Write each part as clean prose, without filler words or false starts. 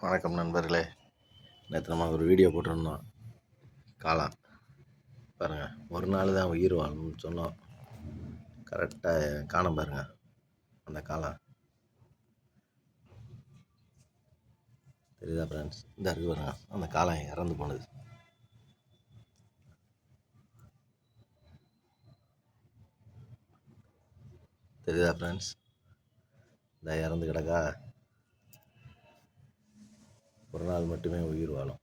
வணக்கம் நண்பர்களே. நேற்று நம்ம ஒரு வீடியோ போட்டிருந்தோம். காளான் பாருங்கள், ஒரு நாள் தான் உயிர் வாழணும்னு சொன்னோம். கரெக்டாக காணோம் பாருங்கள். அந்த காளான் தெரியுதா ஃப்ரெண்ட்ஸ்? இந்த இருக்கு பாருங்கள், அந்த காளான் இறந்து போனது. தெரியுதா ஃப்ரெண்ட்ஸ்? இந்த இறந்து கிடக்கா. ஒரு நாள் மட்டுமே உயிர் வாழும்.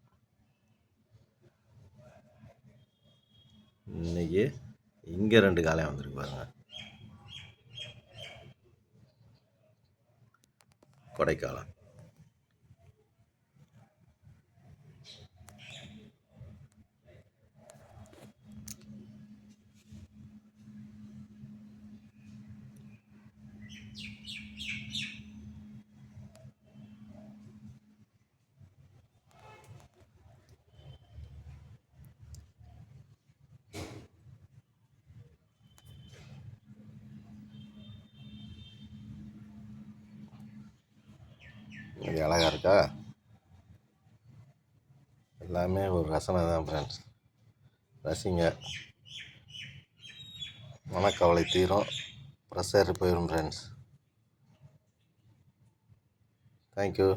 இன்னைக்கு இங்கே 2 காளான் வந்திருக்கு பாருங்கள். கொடைக்காளான். இது அழகாக இருக்கா? எல்லாமே ஒரு ரசனை தான் ஃப்ரெண்ட்ஸ். ரசிங்க, மனக்கவலை தீரும், ப்ரெஷர் போயிடும் ஃப்ரெண்ட்ஸ். தேங்க்யூ.